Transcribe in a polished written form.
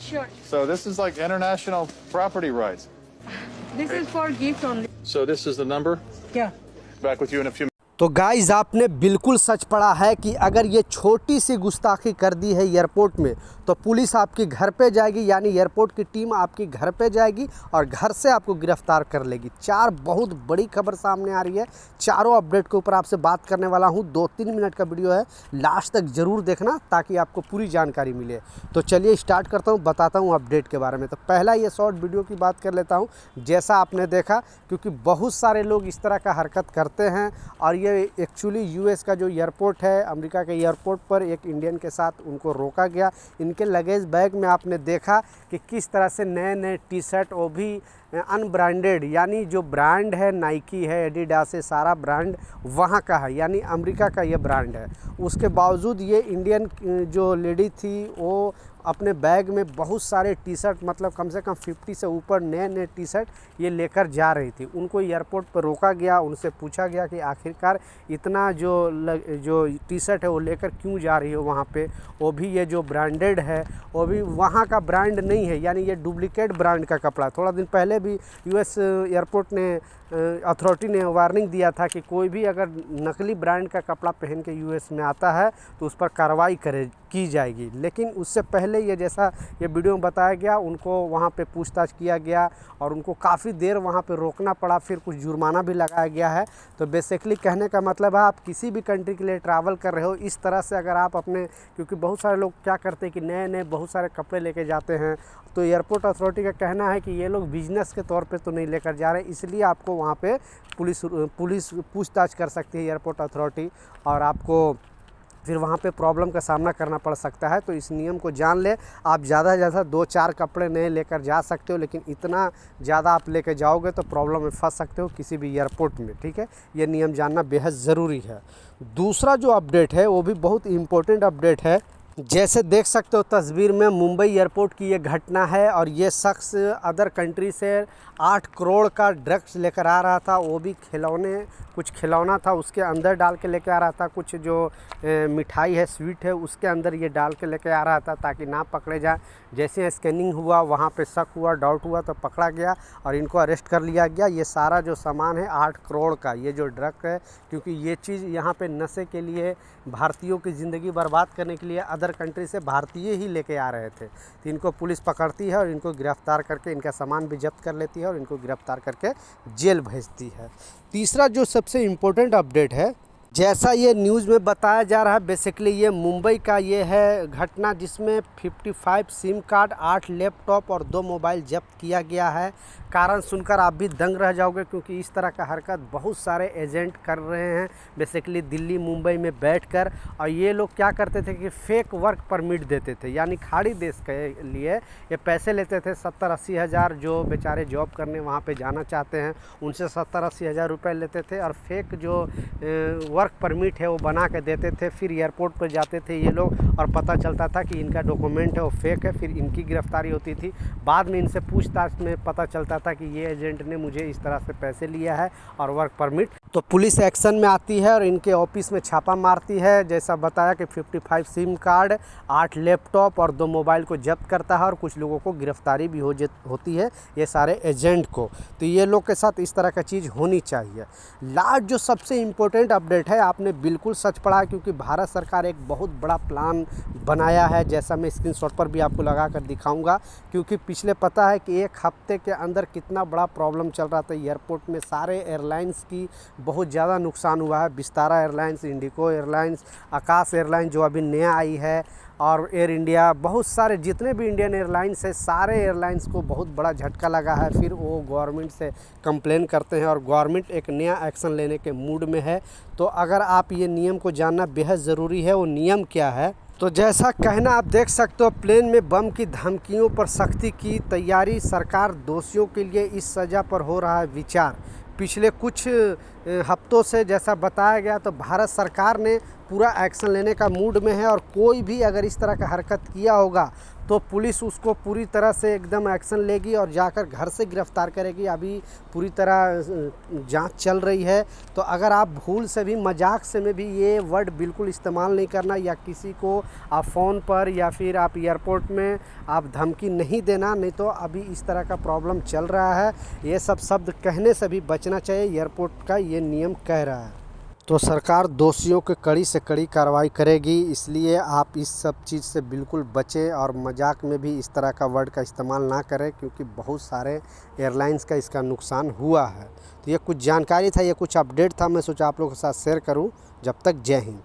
Sure. So this is like international property rights. This is for gift only. So this is the number. Yeah. Back with you in a few. तो guys आपने बिल्कुल सच पढ़ा है कि अगर ये छोटी सी गुस्ताखी कर दी है एयरपोर्ट में तो पुलिस आपके घर पे जाएगी, यानी एयरपोर्ट की टीम आपके घर पे जाएगी और घर से आपको गिरफ्तार कर लेगी। चार बहुत बड़ी खबर सामने आ रही है। चारों अपडेट के ऊपर आपसे बात करने वाला हूँ। 2-3 मिनट का वीडियो है, लास्ट तक ज़रूर देखना ताकि आपको पूरी जानकारी मिले। तो चलिए स्टार्ट करता हूँ, बताता हूँ अपडेट के बारे में। तो पहला ये शॉर्ट वीडियो की बात कर लेता हूँ। जैसा आपने देखा, क्योंकि बहुत सारे लोग इस तरह का हरकत करते हैं और ये एक्चुअली यूएस का जो एयरपोर्ट है, अमेरिका के एयरपोर्ट पर एक इंडियन के साथ उनको रोका गया। इनके लगेज बैग में आपने देखा कि किस तरह से नए नए टी शर्ट, वो भी अनब्रांडेड, यानी जो ब्रांड है नाइकी है, एडिडास है, सारा ब्रांड वहाँ का है, यानी अमेरिका का ये ब्रांड है। उसके बावजूद ये इंडियन जो लेडी थी वो अपने बैग में बहुत सारे टी शर्ट, मतलब कम से कम 50 से ऊपर नए नए टी शर्ट ये लेकर जा रही थी। उनको एयरपोर्ट पर रोका गया, उनसे पूछा गया कि आखिरकार इतना जो टी शर्ट है वो लेकर क्यों जा रही हो वहाँ पे, वो भी ये जो ब्रांडेड है वो भी वहाँ का ब्रांड नहीं है, यानी ये डुप्लीकेट ब्रांड का कपड़ा। थोड़ा दिन पहले भी यूएस एयरपोर्ट ने अथॉरिटी ने वार्निंग दिया था कि कोई भी अगर नकली ब्रांड का कपड़ा पहन के यूएस में आता है तो उस पर कार्रवाई की जाएगी। लेकिन उससे पहले ये जैसा ये वीडियो में बताया गया, उनको वहाँ पे पूछताछ किया गया और उनको काफ़ी देर वहाँ पे रोकना पड़ा, फिर कुछ जुर्माना भी लगाया गया है। तो बेसिकली कहने का मतलब है, आप किसी भी कंट्री के लिए ट्रैवल कर रहे हो, इस तरह से अगर आप अपने, क्योंकि बहुत सारे लोग क्या करते हैं कि नए नए बहुत सारे कपड़े लेके जाते हैं, तो एयरपोर्ट अथॉरिटी का कहना है कि ये लोग बिजनेस के तौर पे तो नहीं लेकर जा रहे, इसलिए आपको वहाँ पे पुलिस पूछताछ कर सकती है एयरपोर्ट अथॉरिटी और आपको फिर वहाँ पे प्रॉब्लम का सामना करना पड़ सकता है। तो इस नियम को जान ले। आप ज़्यादा से ज़्यादा 2-4 कपड़े नए लेकर जा सकते हो, लेकिन इतना ज़्यादा आप लेकर जाओगे तो प्रॉब्लम में फंस सकते हो किसी भी एयरपोर्ट में, ठीक है। ये नियम जानना बेहद ज़रूरी है। दूसरा जो अपडेट है वो भी बहुत इम्पोर्टेंट अपडेट है। जैसे देख सकते हो तस्वीर में, मुंबई एयरपोर्ट की ये घटना है और ये शख्स अदर कंट्री से 8 करोड़ का ड्रग्स लेकर आ रहा था। वो भी कुछ खिलौना था उसके अंदर डाल के लेके आ रहा था, कुछ जो मिठाई है, स्वीट है, उसके अंदर ये डाल के लेके आ रहा था ताकि ना पकड़े जाए। जैसे स्कैनिंग हुआ, वहाँ पे शक हुआ, डाउट हुआ तो पकड़ा गया और इनको अरेस्ट कर लिया गया। ये सारा जो सामान है 8 करोड़ का, ये जो ड्रग है, क्योंकि ये चीज़ यहाँ पे नशे के लिए, भारतीयों की ज़िंदगी बर्बाद करने के लिए अदर कंट्री से भारतीय ही लेके आ रहे थे। तो इनको पुलिस पकड़ती है और इनको गिरफ़्तार करके इनका सामान भी जब्त कर लेती है और इनको गिरफ़्तार करके जेल भेजती है। तीसरा जो सबसे इम्पोर्टेंट अपडेट है, जैसा ये न्यूज़ में बताया जा रहा है, बेसिकली ये मुंबई का ये है घटना जिसमें 55 सिम कार्ड, 8 लैपटॉप और 2 मोबाइल जब्त किया गया है। कारण सुनकर आप भी दंग रह जाओगे, क्योंकि इस तरह का हरकत बहुत सारे एजेंट कर रहे हैं, बेसिकली दिल्ली मुंबई में बैठकर। और ये लोग क्या करते थे कि फेक वर्क परमिट देते थे, यानी खाड़ी देश के लिए ये पैसे लेते थे 70-80 हज़ार। जो बेचारे जॉब करने वहाँ पे जाना चाहते हैं उनसे 70-80 हज़ार रुपये लेते थे और फेक जो वर्क परमिट है वो बना के देते थे। फिर एयरपोर्ट पर जाते थे ये लोग और पता चलता था कि इनका डॉक्यूमेंट है वो फेक है, फिर इनकी गिरफ्तारी होती थी। बाद में इनसे पूछताछ में पता चलता था कि ये एजेंट ने मुझे इस तरह से पैसे लिया है और वर्क परमिट। तो पुलिस एक्शन में आती है और इनके ऑफिस में छापा मारती है। जैसा बताया कि 55 सिम कार्ड, 8 लैपटॉप और 2 मोबाइल को जब्त करता है और कुछ लोगों को गिरफ्तारी भी होती है, ये सारे एजेंट को। तो ये लोग के साथ इस तरह का चीज़ होनी चाहिए। लास्ट जो सबसे इम्पोर्टेंट अपडेट है, आपने बिल्कुल सच पढ़ा, क्योंकि भारत सरकार एक बहुत बड़ा प्लान बनाया है, जैसा मैं स्क्रीनशॉट पर भी आपको लगा कर दिखाऊंगा। क्योंकि पिछले पता है कि 1 हफ्ते के अंदर कितना बड़ा प्रॉब्लम चल रहा था एयरपोर्ट में। सारे एयरलाइंस की बहुत ज़्यादा नुकसान हुआ है। विस्तारा एयरलाइंस, इंडिगो एयरलाइंस, आकाश एयरलाइंस जो अभी नया आई है, और एयर इंडिया, बहुत सारे जितने भी इंडियन एयरलाइंस है, सारे एयरलाइंस को बहुत बड़ा झटका लगा है। फिर वो गवर्नमेंट से कंप्लेन करते हैं और गवर्नमेंट एक नया एक्शन लेने के मूड में है। तो अगर आप ये नियम को जानना बेहद ज़रूरी है। वो नियम क्या है, तो जैसा कहना आप देख सकते हो, प्लेन में बम की धमकियों पर सख्ती की तैयारी, सरकार दोषियों के लिए इस सज़ा पर हो रहा है विचार। पिछले कुछ हफ्तों से जैसा बताया गया, तो भारत सरकार ने पूरा एक्शन लेने का मूड में है और कोई भी अगर इस तरह का हरकत किया होगा तो पुलिस उसको पूरी तरह से एकदम एक्शन लेगी और जाकर घर से गिरफ़्तार करेगी। अभी पूरी तरह जांच चल रही है। तो अगर आप भूल से भी मजाक से में भी ये वर्ड बिल्कुल इस्तेमाल नहीं करना, या किसी को आप फ़ोन पर या फिर आप एयरपोर्ट में आप धमकी नहीं देना, नहीं तो अभी इस तरह का प्रॉब्लम चल रहा है। ये सब शब्द कहने से भी बचना चाहिए, एयरपोर्ट का ये नियम कह रहा है। तो सरकार दोषियों के कड़ी से कड़ी कार्रवाई करेगी, इसलिए आप इस सब चीज़ से बिल्कुल बचें और मजाक में भी इस तरह का वर्ड का इस्तेमाल ना करें, क्योंकि बहुत सारे एयरलाइंस का इसका नुकसान हुआ है। तो ये कुछ जानकारी था, ये कुछ अपडेट था, मैं सोचा आप लोगों के साथ शेयर करूं। जब तक जय हिंद।